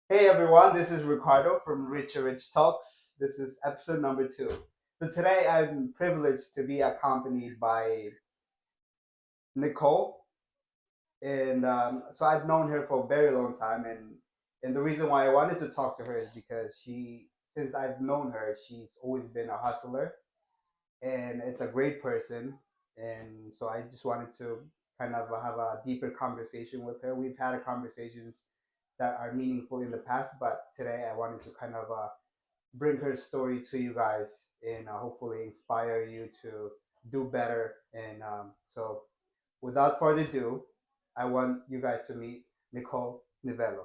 Hey everyone, this is Ricardo from Rich Talks. This is episode number 2. So today I'm privileged to be accompanied by Nicole, and so I've known her for a very long time, and the reason why I wanted to talk to her is because since I've known her, she's always been a hustler, and it's a great person, and so I just wanted to kind of have a deeper conversation with her. We've had a conversations that are meaningful in the past, but today I wanted to kind of bring her story to you guys and hopefully inspire you to do better. And so, without further ado, I want you guys to meet Nicole Nivelo.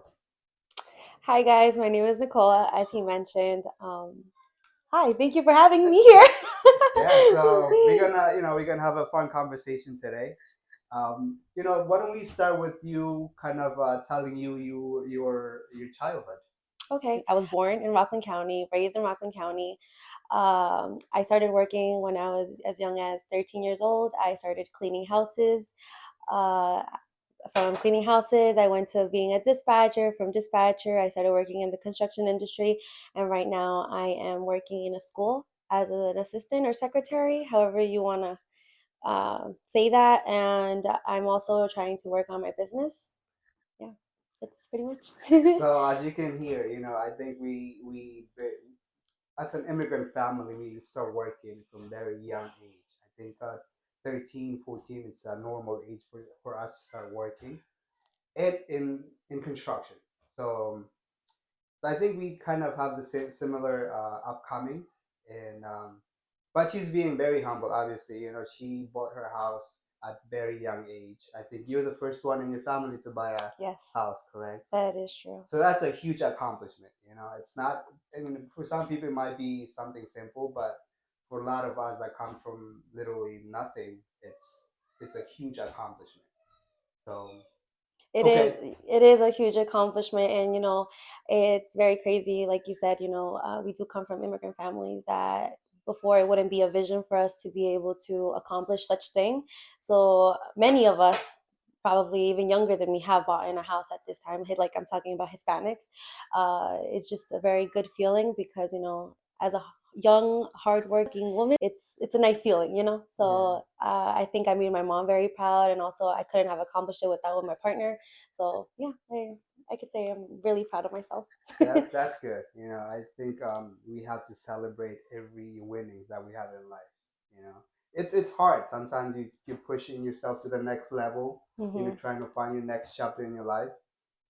Hi guys, my name is Nicola, as he mentioned. Hi, thank you for having me here. Yeah, so we're gonna have a fun conversation today. Why don't we start with you kind of telling your childhood? Okay, I was born in Rockland County, raised in Rockland County. I started working when I was as young as 13 years old. I started cleaning houses. Uh, from cleaning houses, I went to being a dispatcher. From dispatcher, I started working in the construction industry. And right now, I am working in a school as an assistant or secretary, however you want to say that. And I'm also trying to work on my business. Yeah, that's pretty much. So as you can hear, I think as an immigrant family, we start working from very young age. I think 13, 14 is a normal age for us to start working and in construction. So, so I think we kind of have the same similar upcomings. And but she's being very humble. Obviously, she bought her house at very young age. I think you're the first one in your family to buy a Yes, house, correct? that is true. So that's a huge accomplishment. It's not. I mean, for some people it might be something simple, but for a lot of us that come from literally nothing, it's a huge accomplishment. So It okay, is it is a huge accomplishment, and it's very crazy. Like you said, we do come from immigrant families that before it wouldn't be a vision for us to be able to accomplish such thing. So many of us, probably even younger than me, have bought in a house at this time. Like I'm talking about Hispanics. It's just a very good feeling because as a young hardworking woman, it's a nice feeling, yeah, so I think I made my mom very proud, and also I couldn't have accomplished it without with my partner. So yeah, I could say I'm really proud of myself. that's good. I think we have to celebrate every winnings that we have in life. It's hard. Sometimes you're pushing yourself to the next level. Hmm. Trying to find your next chapter in your life,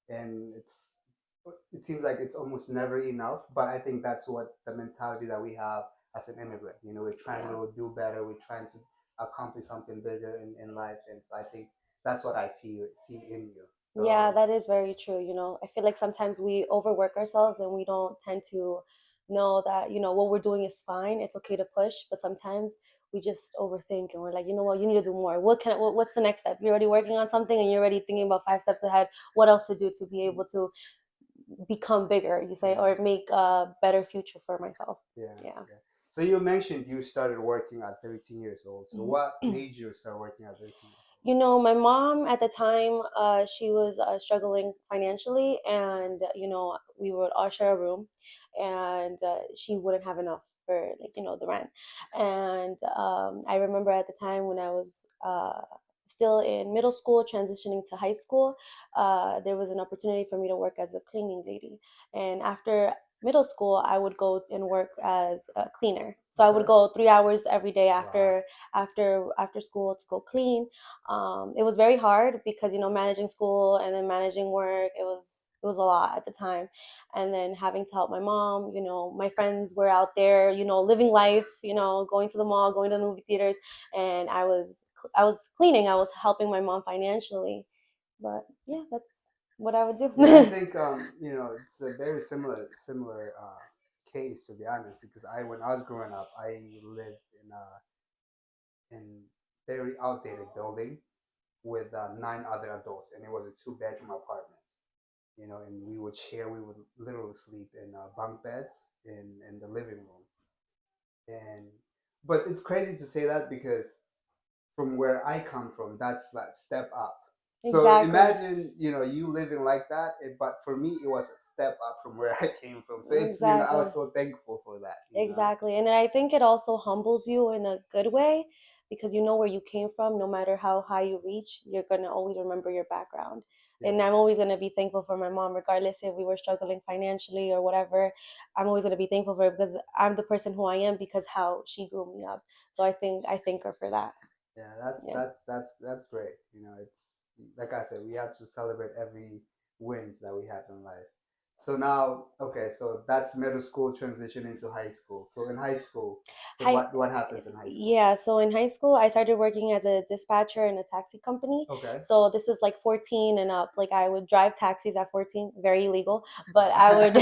and it seems like it's almost never enough. But I think that's what the mentality that we have as an immigrant. We're trying Yeah. to do better. We're trying to accomplish something bigger in life, and so I think that's what I see in you. Yeah, So that is very true. I feel like sometimes we overwork ourselves and we don't tend to know that, what we're doing is fine. It's okay to push, but sometimes we just overthink and we're like, you need to do more. What's the next step? You're already working on something and you're already thinking about 5 steps ahead. What else to do to be able to become bigger, you say, yeah, or make a better future for myself. yeah, Yeah. yeah. So you mentioned you started working at 13 years old. So what Mhm. made you start working at 13 years My mom at the time, she was struggling financially, and we would all share a room, and she wouldn't have enough for like the rent. And I remember at the time when I was still in middle school, transitioning to high school, there was an opportunity for me to work as a cleaning lady. And after middle school, I would go and work as a cleaner. So I old? would Okay. go 3 hours every day Wow. after school to go clean. It was very hard because managing school and then managing work, it was a lot at the time, and then having to help my mom. My friends were out there, living life, going to the mall, going to the movie theaters, and I was cleaning. I was helping my mom financially, but yeah, that's what I would do. Yeah, I think it's a very similar case, to be honest, because I when I was growing up, I lived in very outdated building with 9 other adults, and it was a two-bedroom apartment. And we would literally sleep in bunk beds in the living room. And but it's crazy to say that because from where I come from, that's like step up. So Exactly. imagine, you living like that. But for me, it was a step up from where I came from. So it's, I was Exactly. so thankful for that. Exactly. And I think it also humbles you in a good way because you know where you came from. No matter how high you reach, you're going to always remember your background. And Yeah, I'm always going to be thankful for my mom, regardless if we were struggling financially or whatever. I'm always going to be thankful for her because I'm the person who I am because how she grew me up. So I thank her for that. yeah. That's Yeah. that's that's that's great. It's like I said, we have to celebrate every wins that we have in life. So now, okay, so that's middle school transition into high school. So in high school, so Hi. what happens in high school? Yeah, so in high school, I started working as a dispatcher in a taxi company. Okay. So this was like 14 and up. Like I would drive taxis at 14, very illegal, but I would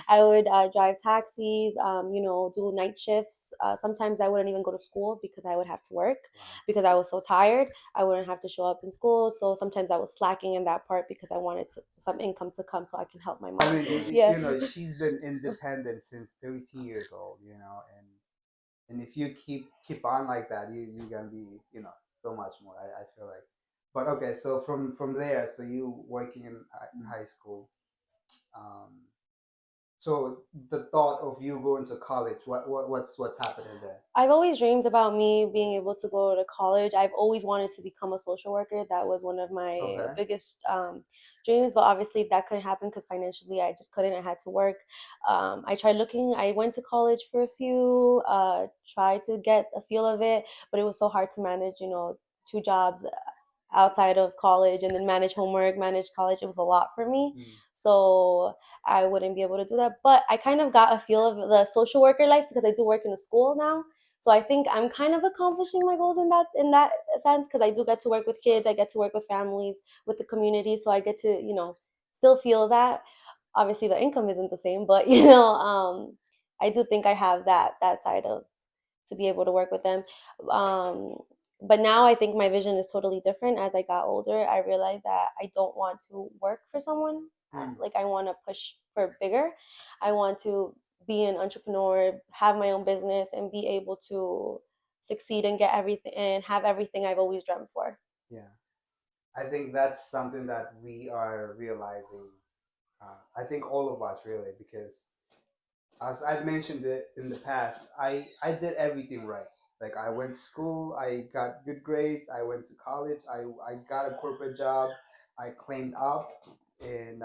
I would drive taxis, do night shifts. Sometimes I wouldn't even go to school because I would have to work Wow. because I was so tired. I wouldn't have to show up in school. So sometimes I was slacking in that part because I wanted some income to come so I can help my I mom. mean, Yeah. she's been independent since 13 years old, and if you keep on like that, you're gonna be, so much more. I feel like. But okay, so from there, so you working in high school, um, so the thought of you going to college, what's happening there? I've always dreamed about me being able to go to college. I've always wanted to become a social worker. That was one of my Okay. biggest dreams, but obviously that couldn't happen because financially I just couldn't. I had to work. I tried looking, I went to college for a few, tried to get a feel of it, but it was so hard to manage, two jobs outside of college and then manage homework, manage college. It was a lot for me. Mm. So I wouldn't be able to do that. But I kind of got a feel of the social worker life because I do work in a school now. So I think I'm kind of accomplishing my goals in that sense because I do get to work with kids, I get to work with families, with the community. So I get to, still feel that. Obviously the income isn't the same, but I do think I have that side of to be able to work with them. Um, but now I think my vision is totally different. As I got older, I realized that I don't want to work for someone. Mm. Like I want to push for bigger. I want to be an entrepreneur, have my own business, and be able to succeed and get everything and have everything I've always dreamt for. Yeah, I think that's something that we are realizing. I think all of us really, because as I've mentioned it in the past, I did everything right. Like I went to school, I got good grades, I went to college, I got a corporate job, I claimed up, and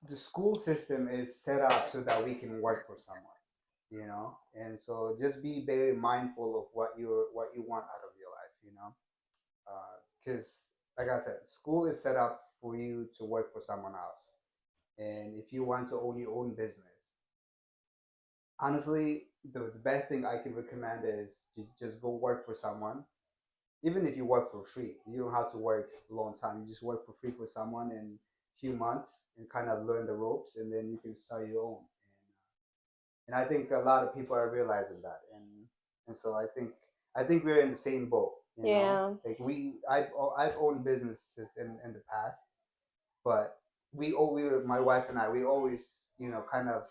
the school system is set up so that we can work for someone. And so just be very mindful of what you want out of your life. Because like I said, school is set up for you to work for someone else, and if you want to own your own business, honestly, the best thing I can recommend is just go work for someone. Even if you work for free, you don't have to work a long time. You just work for free for someone in a few months and kind of learn the ropes, and then you can start your own. And I think a lot of people are realizing that, and so I think we're in the same boat. Yeah, Like I've owned businesses in the past, but we were my wife and I, we always kind of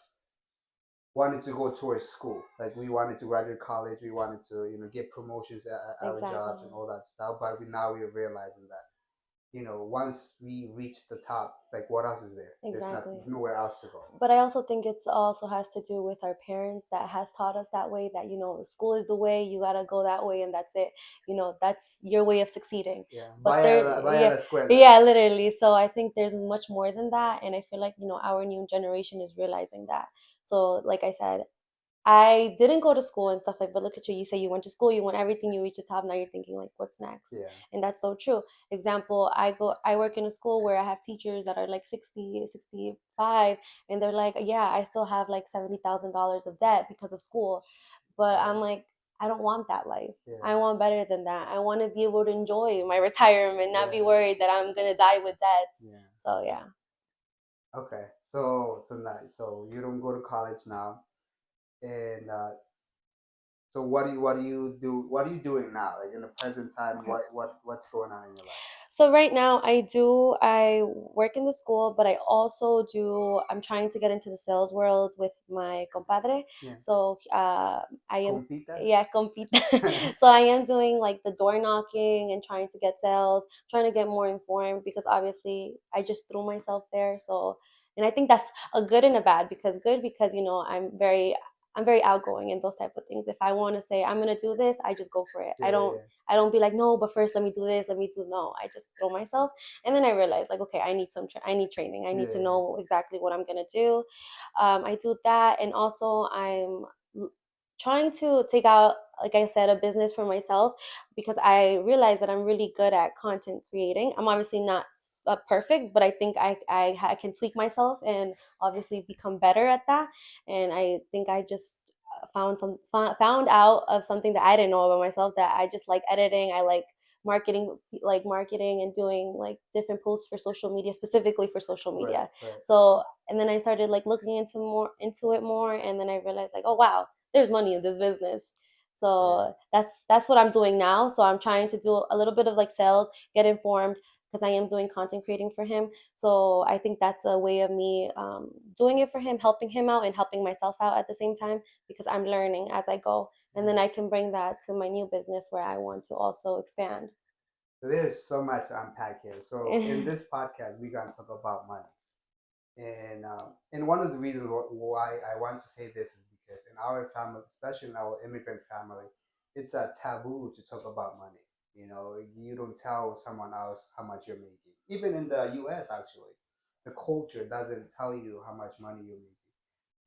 wanted to go towards school. Like we wanted to graduate college, we wanted to get promotions at our exactly. jobs and all that stuff. But now we're realizing that once we reach the top, like what else is there? There's not Exactly. nowhere else to go. But I also think it's also has to do with our parents that has taught us that way that school is the way, you got to go that way and that's it. That's your way of succeeding. Yeah, But vaya there vaya a yeah, la escuela. yeah, literally. So I think there's much more than that and I feel like, our new generation is realizing that. So like I said, I didn't go to school and stuff like, but look at you. You say you went to school, you want everything, you reach the top. Now you're thinking like, what's next? Yeah. And that's so true. Example, I work in a school where I have teachers that are like 60, 65, and they're like, yeah, I still have like $70,000 of debt because of school. But I'm Christ. like, I don't want that life. I Yeah. want better than that. I want to be able to enjoy my retirement, not be Yeah. worried that I'm gonna die with debts. Yeah. So yeah. Okay. So nice. So you don't go to college now, and so what do you do? What are you doing now? Like in the present time, Okay. what's going on in your life? So right now I work in the school, but I also do I'm trying to get into the sales world with my compadre. Yeah. So I am Compita. yeah, compita. So I am doing like the door knocking and trying to get sales, trying to get more informed because obviously I just threw myself there. So and I think that's a good and a bad because good because I'm very outgoing in those type of things. If I want to say I'm gonna do this, I just go for it. Yeah, yeah, I don't be like, no, but first let me do this, let me do no. I just throw myself, and then I realize like, okay, I need training. I yeah, need to yeah, know exactly what I'm gonna do. I do that, and also trying to take out, like I said, a business for myself because I realize that I'm really good at content creating. I'm obviously not perfect, but I think I can tweak myself and obviously become better at that. And I think I just found out of something that I didn't know about myself, that I just like editing. I like marketing and doing like different posts for social media, specifically for social right, media. right, So and then I started like looking into it more, and then I realized like, oh wow, there's money in this business. yeah. So that's what I'm doing now. So I'm trying to do a little bit of like sales, get informed because I am doing content creating for him. So I think that's a way of me doing it for him, helping him out and helping myself out at the same time because I'm learning as I go. And Yeah. then I can bring that to my new business where I want to also expand. So there's so much to unpack here. So in this podcast, we're gonna talk about money. And one of the reasons why I want to say this is because in our family, especially in our immigrant family, it's a taboo to talk about money. You know, you don't tell someone else how much you're making. Even in the U.S., actually, the culture doesn't tell you how much money you're making.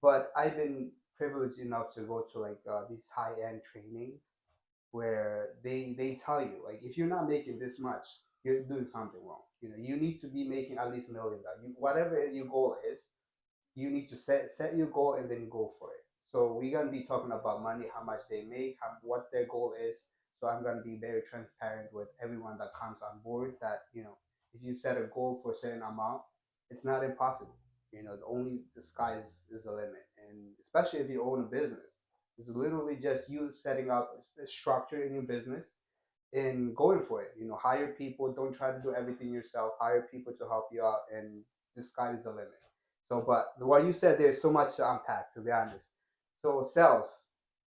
But I've been privileged enough to go to like these high-end trainings where they tell you like if you're not making this much, you're doing something wrong. You know, you need to be making at least $1 million. Whatever your goal is, you need to set your goal and then go for it. So we're gonna be talking about money, how much they make, what their goal is. So I'm gonna be very transparent with everyone that comes on board. That if you set a goal for a certain amount, it's not impossible. The sky is the limit, and especially if you own a business, it's literally just you setting up a structure in your business and going for it. Hire people. Don't try to do everything yourself. Hire people to help you out, and the sky is the limit. So, but what you said, there's so much to unpack. To be honest, so sales.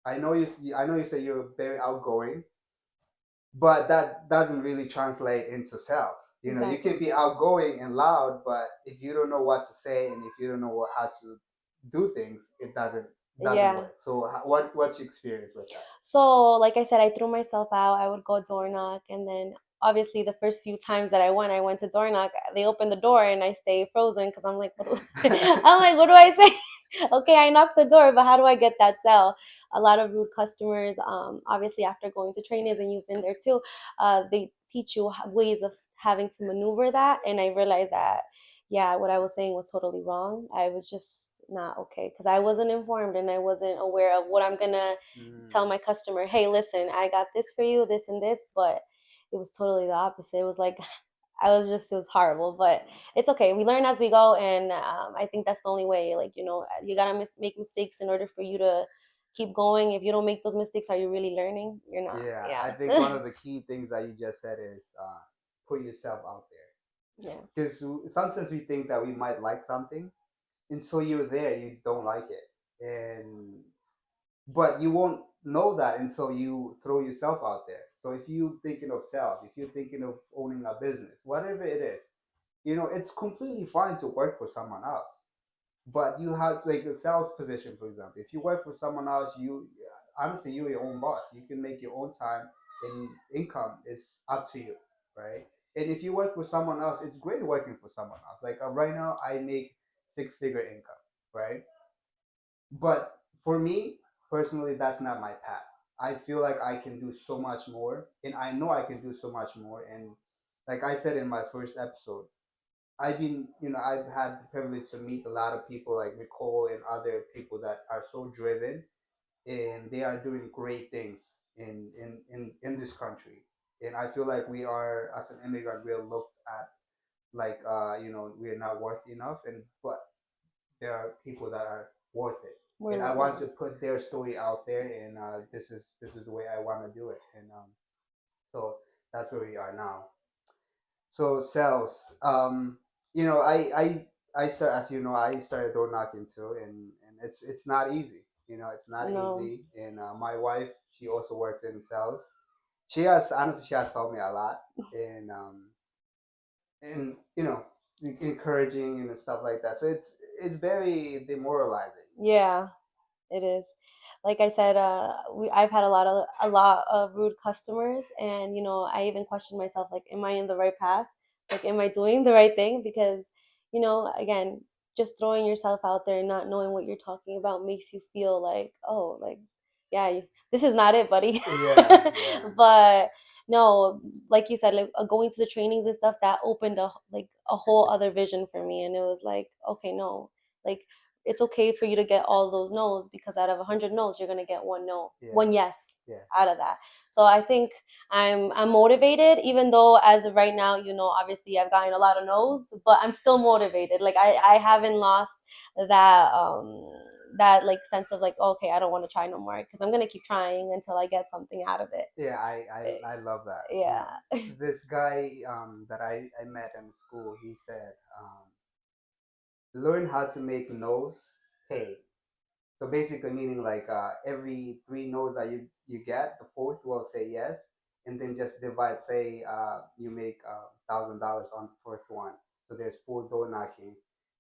I know you. I know you said you're very outgoing, but that doesn't really translate into sales. You can Exactly. be outgoing and loud, but if you don't know what to say and if you don't know how to do things, it doesn't Yeah. work. So, what's your experience with that? So, like I said, I threw myself out. I would go door knock, and then obviously the first few times that I went to door knock. They opened the door, and I stay frozen because I'm like, I'm like, what do I say? Okay, I knocked the door, but how do I get that sale? A lot of rude customers. Obviously, after going to trainings, and you've been there too, they teach you ways of having to maneuver that, and I realized that. Yeah, what I was saying was totally wrong. I was just not okay because I wasn't informed and I wasn't aware of what I'm gonna tell Mm, my customer, hey, listen, I got this for you, this and this, but it was totally the opposite. It was like, it was horrible, but it's okay. We learn as we go. And I think that's the only way. Like, you got to make mistakes in order for you to keep going. If you don't make those mistakes, are you really learning? You're not. yeah, I think one Yeah. of the key things that you just said is put yourself out there. Yeah. Because sometimes we think that we might like something until you're there, you don't like it, and but you won't know that until you throw yourself out there. So if you're thinking of sales, if you're thinking of owning a business, whatever it is, it's completely fine to work for someone else. But you have like a sales position, for example. If you work for someone else, you honestly you're your own boss. You can make your own time, and income is up to you, right? And if you work for someone else, it's great working for someone else. Like right now, I make six-figure income, right? But for me personally, that's not my path. I feel like I can do so much more, and I know I can do so much more. And like I said in my first episode, I've had the privilege to meet a lot of people like Nicole and other people that are so driven, and they are doing great things in this country. And I feel like we are, as an immigrant, we're looked at like we're not worth enough, and but there are people that are worth it. We're And I not. want Yeah. to put their story out there, and this is the way I want to do it. And so that's where we are now. So sales. I start, as you know, I started door knocking too, and it's not easy. It's not No. easy. And my wife, she also works in sales. She has taught me a lot, and encouraging and stuff like that. So it's very demoralizing. Yeah. It is. Like I said, I've had a lot of rude customers, and I even questioned myself, like, am I in the right path? Like, am I doing the right thing? Because, again, just throwing yourself out there and not knowing what you're talking about makes you feel like, oh, like, yeah, this is not it, buddy. Yeah, yeah, But no, like you said, like going to the trainings and stuff, that opened a whole other vision for me, and it was like, okay, no, like it's okay for you to get all those no's, because out of 100 no's you're going to get one no, one yes, yes yes, out of that. So I think I'm motivated, even though as of right now, obviously I've gotten a lot of no's, but I'm still motivated. Like I haven't lost that like sense of like, okay, I don't want to try no more, because I'm going to keep trying until I get something out of it. yeah. I love that. Yeah. This guy that I met in school, he said, learn how to make no's pay. So basically, meaning like every three no's that you get, the fourth will say yes, and then just divide. Say you make $1,000 on the first one, so there's four door knockings.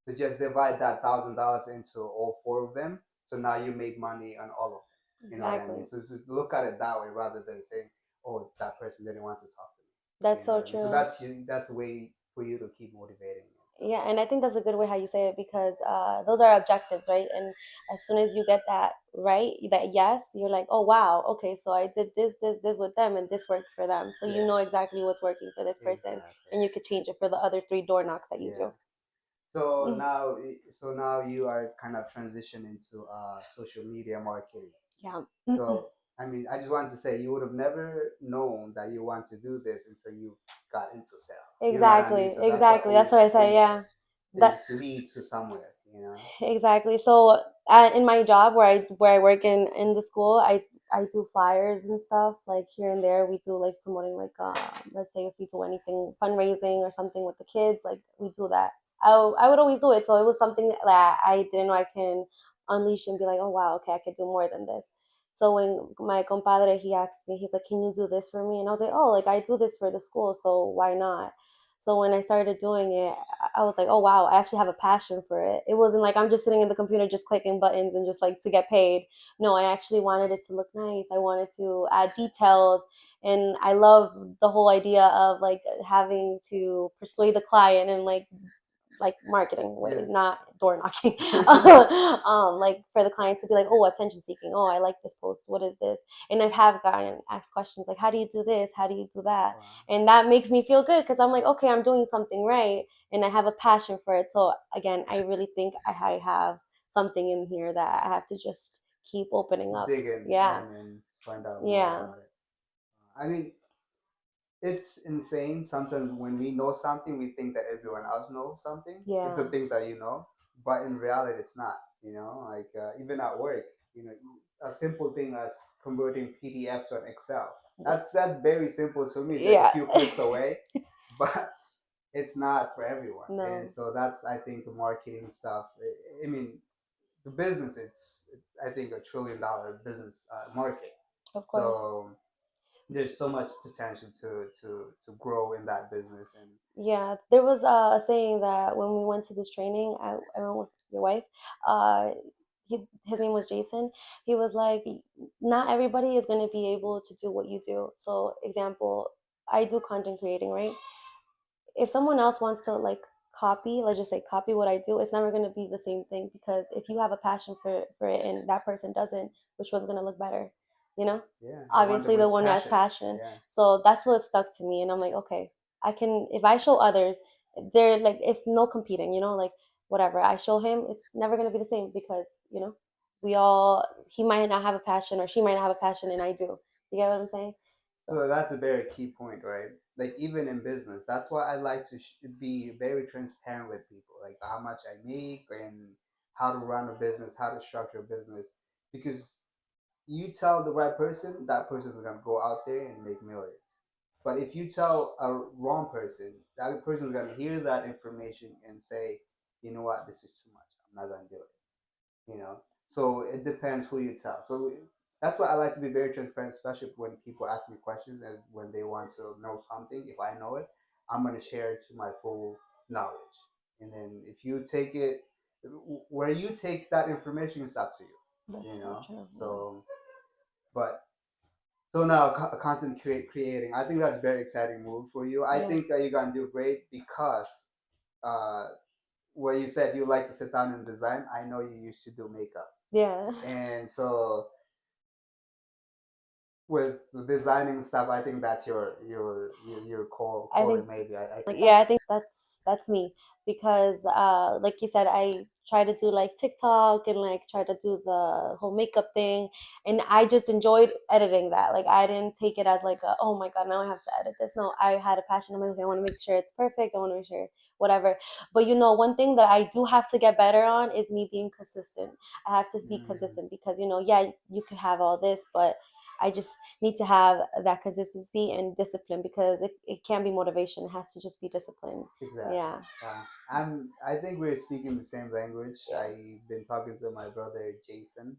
So just divide that $1,000 into all four of them. So now you make money on all of them. You know what I mean? Exactly. So just look at it that way rather than saying, "Oh, that person didn't want to talk to me." That's You know so what I mean? So true. that's the way for you to keep motivating and stuff Yeah, like and I that. think that's a good way how you say it, because those are objectives, right? And as soon as you get that right, that yes, you're like, oh wow, okay, so I did this with them, and this worked for them. So you Yeah, know exactly what's working for this person, exactly. and you could change it for the other three door knocks that you Yeah. do. So Mm. now, so now you are kind of transitioning to social media marketing. Yeah. So I mean, I just wanted to say you would have never known that you want to do this until you got into sales. You know what I mean? Exactly, So that's what exactly. That's what I always said. Yeah. That things lead to somewhere. Exactly. So, in my job where I work in the school, I do flyers and stuff like here and there. We do like promoting, like let's say if we do anything fundraising or something with the kids, like we do that. I would always do it. So it was something that I didn't know I can unleash and be like, oh wow, okay, I could do more than this. So when my compadre, he asked me, he's like, can you do this for me? And I was like, oh, like I do this for the school, so why not? So when I started doing it, I was like, oh wow, I actually have a passion for it. It wasn't like I'm just sitting in the computer just clicking buttons and just like to get paid. No, I actually wanted it to look nice. I wanted to add details, and I love the whole idea of like having to persuade the client and like marketing way, Yeah. not door knocking. Yeah. Like for the client to be like, oh, attention seeking. Oh, I like this post. What is this? And I have gotten asked questions like, how do you do this? How do you do that? Wow. And that makes me feel good, because I'm like, okay, I'm doing something right, and I have a passion for it. So again, I really think I have something in here that I have to just keep opening up. Dig in Yeah, and find out more yeah, about it. I mean, it's insane. Sometimes when we know something, we think that everyone else knows something. yeah, The things that you know, but in reality, it's not. Like even at work, a simple thing as converting PDF to an Excel. That's very simple to me. It's like a yeah. few clicks away, but it's not for everyone. And No, so that's, I think, the marketing stuff. I mean, the business. I think, $1 trillion business market. of course. So there's so much potential to grow in that business. And Yeah, there was a saying that when we went to this training, I went with your wife. Uh, his name was Jason. He was like, not everybody is going to be able to do what you do. So, example, I do content creating, right? If someone else wants to like copy, let's just say copy what I do, it's never going to be the same thing, because if you have a passion for it and that person doesn't, which one's going to look better? You know? yeah, the one that Obviously the with one who has passion. passion. Yeah. So that's what stuck to me, and I'm like, okay, I can, if I show others, they're like, it's no competing, like whatever I show him, it's never going to be the same, because we all, he might not have a passion or she might not have a passion, and I do. You get what I'm saying? So So that's a very key point, right? Like even in business, that's why I like to be very transparent with people, like how much I make and how to run a business, how to structure a business, because you tell the right person, that person is gonna go out there and make millions. But if you tell a wrong person, that person is gonna hear that information and say, you know what, this is too much. I'm not gonna do it. So it depends who you tell. So that's why I like to be very transparent, especially when people ask me questions and when they want to know something. If I know it, I'm gonna share it to my full knowledge. And then if you take it where you take that information, is up to you. That's so true. Yeah. So, but so now content creating, I think that's a very exciting move for you. I Yeah. think you're gonna do great because uh, where you said you like to sit down and design. I know you used to do makeup, Yeah. and so with designing stuff, I think that's your I think calling. Maybe I like think yeah, I that's think that's me because like you said, I try to do like TikTok and like try to do the whole makeup thing, and I just enjoyed editing that. Like I didn't take it as like oh my god, now I have to edit this. No, I had a passion. I'm like, okay, I want to make sure it's perfect. I want to make sure whatever. But one thing that I do have to get better on is me being consistent. I have to be mm, consistent because yeah, you could have all this, but I just need to have that consistency and discipline because it can't be motivation. It has to just be discipline. exactly. Yeah. I think we're speaking the same language. Yeah. I've been talking to my brother Jason,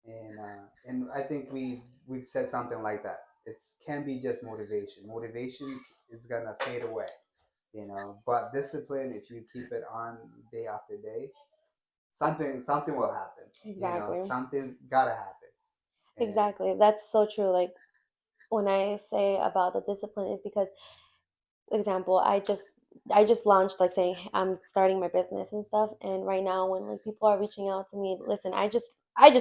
and I think we've said something like that. It can be just motivation. Motivation is gonna fade away, but discipline, if you keep it on day after day, something will happen. Exactly. Something's gotta happen. And Exactly. That's so true. Like when I say about the discipline is because example, I just launched like saying I'm starting my business and stuff, and right now when like people are reaching out to me, listen, I just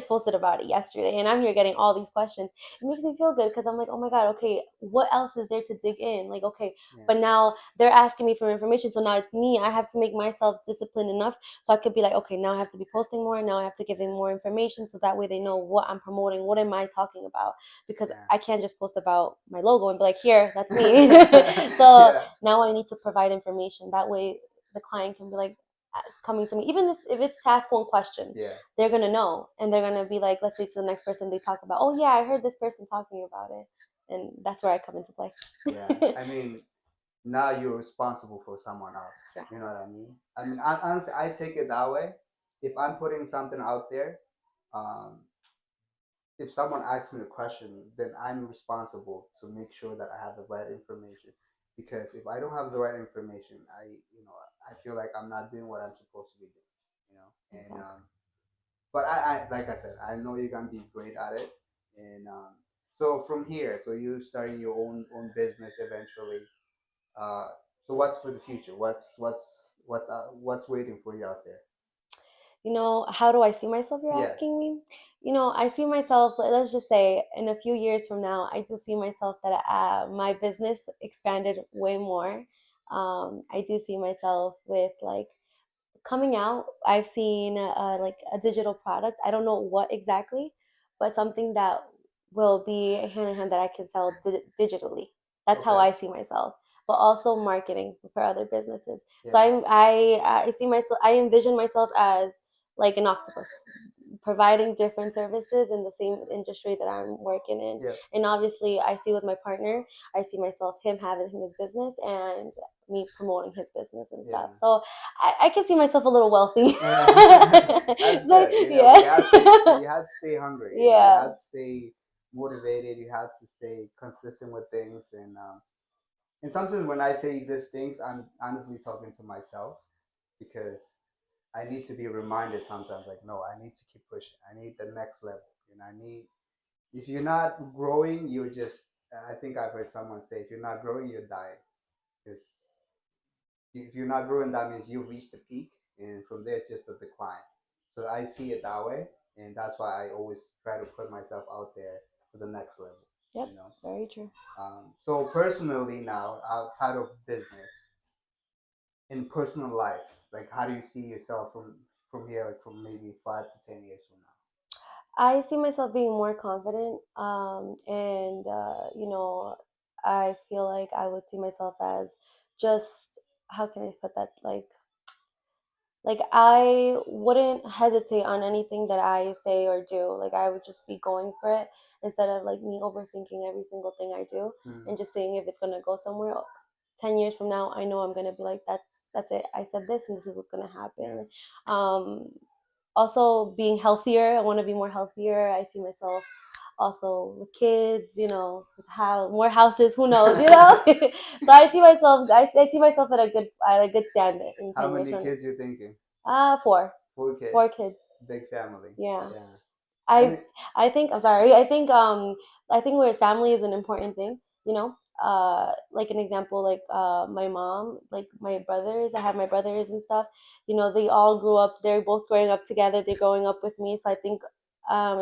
posted about it yesterday and I'm here getting all these questions. It makes me feel good because I'm like, oh my god, okay, what else is there to dig in? Like, okay, yeah, but now they're asking me for information, so now it's me. I have to make myself disciplined enough so I could be like, okay, now I have to be posting more, now I have to give them more information so that way they know what I'm promoting, what am I talking about, because yeah, I can't just post about my logo and be like, here, that's me. So yeah, now I need to provide information. That way the client can be like coming to me, even if it's task one question, yeah, they're gonna know and they're gonna be like, let's say to the next person they talk about, oh yeah, I heard this person talking about it. And that's where I come into play. yeah. I mean, now you're responsible for someone else. Yeah, You know what I mean? Honestly, I take it that way. If I'm putting something out there, um, if someone asks me a question, then I'm responsible to make sure that I have the right information. Because if I don't have the right information, I feel like I'm not doing what I'm supposed to be doing. And exactly. but I like I said, I know you're gonna be great at it. And so from here, so you starting your own business eventually. Uh, so what's for the future? What's waiting for you out there? How do I see myself, you're asking Yes. me? I see myself, let's just say in a few years from now, I do see myself that my business expanded way more. I do see myself with like coming out. I've seen like a digital product. I don't know what exactly, but something that will be hand in hand that I can sell digitally. That's how Okay. I see myself. But also marketing for other businesses. So Yeah. I see myself. I envision myself as like an octopus, providing different services in the same industry that I'm working in. Yeah. And obviously, I see with my partner, I see myself him having his business and me promoting his business and Yeah. stuff. So I can see myself a little wealthy. That's So good. yeah, You have to stay hungry. You yeah, have to stay motivated. You have to stay consistent with things. And sometimes when I say these things, I'm honestly talking to myself because I need to be reminded sometimes. Like, no, I need to keep pushing. I need the next level. I need. If you're not growing, you're just. I think I've heard someone say, if you're not growing, you're dying. Because if you're not growing, that means you've reached the peak, and from there it's just a decline. So I see it that way, and that's why I always try to put myself out there for the next level. yep, You know. very true. So personally now, outside of business, in personal life, like how do you see yourself from here, like from maybe 5 to 10 years from now? I see myself being more confident, and I feel like I would see myself as just how can I put that like I wouldn't hesitate on anything that I say or do. Like I would just be going for it instead of like me overthinking every single thing I do and just seeing if it's gonna go somewhere. 10 years from now, I know I'm gonna be like, that's it. I said this, and this is what's gonna happen. Um, Also, being healthier. I want to be more healthier. I see myself also with kids, with how more houses, who knows, so I see myself at a good standard in How 10 years many from now. kids you thinking? Four. Four Four kids. kids. Big family. Yeah. Yeah. I I mean, I think I'm sorry. I think where family is an important thing, like an example, like my mom, like my brothers, I have my brothers and stuff, they all grew up, they're both growing up together, they're growing up with me. So I think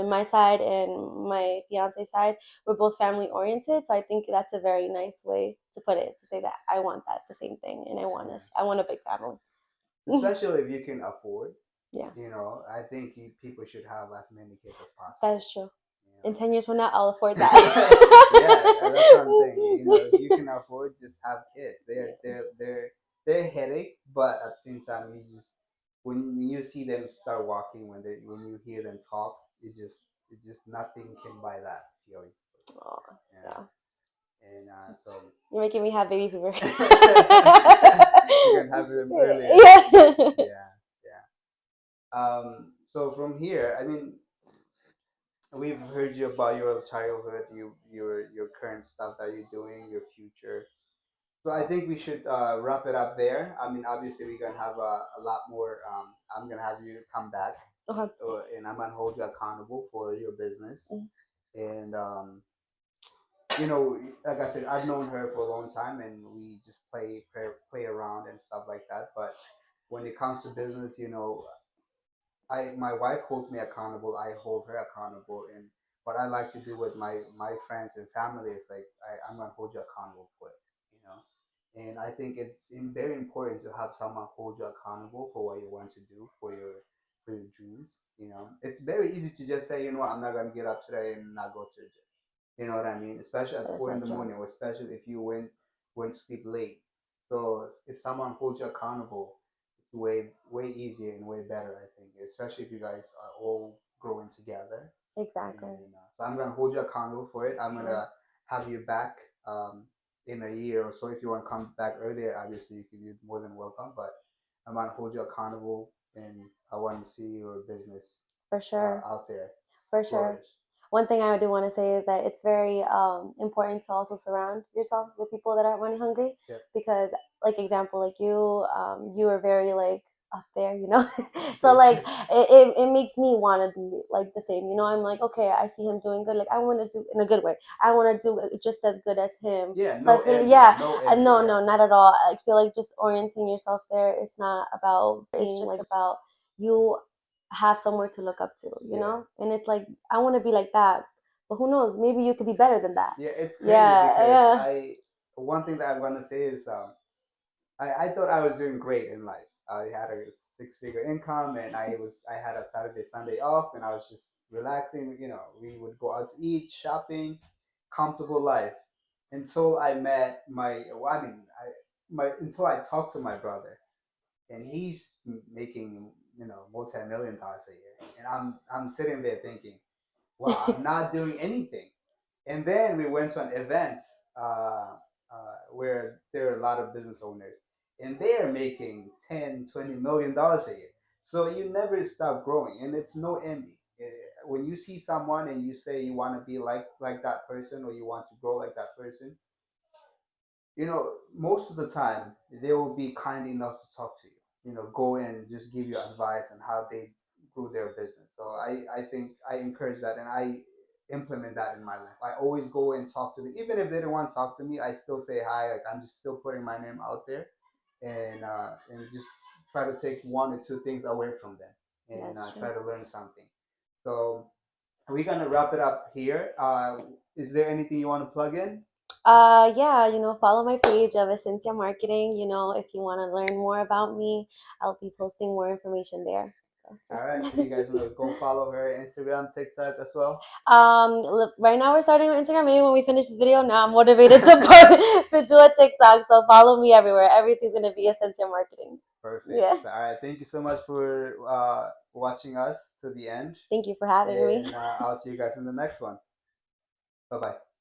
in my side and my fiance side, we're both family oriented. So I think that's a very nice way to put it, to say that I want that the same thing, and I want a big family. especially if you can afford, Yeah, I think people should have as many kids as that possible. is true. You In know. 10 years from now, I'll afford that. Yeah, that's what I'm saying. If you can afford, just have kids. Yeah. They're a headache, but at the same time, you just when you see them start walking, when you hear them talk, it just nothing can buy that feeling. Oh, Yeah, yeah. and so You're making me have baby fever. you can have them earlier. Yeah. Yeah, yeah. So from here, I mean, we've heard you about your childhood, your current stuff that you're doing, your future. So I think we should wrap it up there. I mean, obviously we're gonna have a lot more. I'm gonna have you come back, Okay. and I'm gonna hold you accountable for your business. Mm. And you know, like I said, I've known her for a long time, and we just play around and stuff like that. But when it comes to business, my wife holds me accountable. I hold her accountable, and what I like to do with my friends and family is like I'm gonna hold you accountable for it, you know. And I think it's very important to have someone hold you accountable for what you want to do for your dreams. It's very easy to just say, what, I'm not gonna get up today and not go to the gym. You know what I mean? Especially That at is 4 in so the true. morning, or especially if you went to sleep late. So if someone holds you accountable, it's way easier and way better, I think. Especially if you guys are all growing together. Exactly. And so I'm gonna hold you accountable for it. I'm Yeah, gonna have you back in a year or so. If you want to come back earlier, obviously you can be more than welcome. But I'm gonna hold you accountable, and I want to see your business for sure. out there For sure. flourish. One thing I do want to say is that it's very important to also surround yourself with people that are money hungry, Yep. because, like example, like you are very like up there, so Thank like you. it makes me want to be like the same. I'm like, okay, I see him doing good, like I want to do in a good way. I want to do it just as good as him. Yeah, So I no feel, envy, yeah, no envy. no, Yeah, no, not at all. I feel like just orienting yourself there. It's not about being, it's just like about you have somewhere to look up to, yeah, and it's like I want to be like that, but who knows? Maybe you could be better than that. yeah. It's crazy Yeah, because yeah. I one thing that I'm gonna say is I thought I was doing great in life. I had a six-figure income, and I had a Saturday Sunday off, and I was just relaxing. We would go out to eat, shopping, comfortable life until I met well, I mean, until I talked to my brother, and he's making multi-million dollars a year, and I'm sitting there thinking, wow, I'm not doing anything. And then we went to an event where there are a lot of business owners, and they are making 10, $20 million a year. So you never stop growing, and it's no envy. When you see someone and you say you want to be like that person, or you want to grow like that person, most of the time they will be kind enough to talk to you. Go and just give you advice on how they grew their business. So I think I encourage that, and I implement that in my life. I always go and talk to them, even if they don't want to talk to me. I still say hi. Like, I'm just still putting my name out there, and just try to take one or two things away from them, and That's true. try to learn something. So we're gonna wrap it up here. Is there anything you want to plug in? Yeah, follow my page of Esencia Marketing. If you want to learn more about me, I'll be posting more information there. So, All right, so yeah. you guys want to go follow her Instagram, TikTok as well. Right now we're starting on Instagram. Maybe when we finish this video, now I'm motivated to to do a TikTok. So follow me everywhere. Everything's gonna be Esencia Marketing. Perfect. Yeah. So, all right, thank you so much for watching us to the end, Thank you for having me. and I'll see you guys in the next one. Bye bye.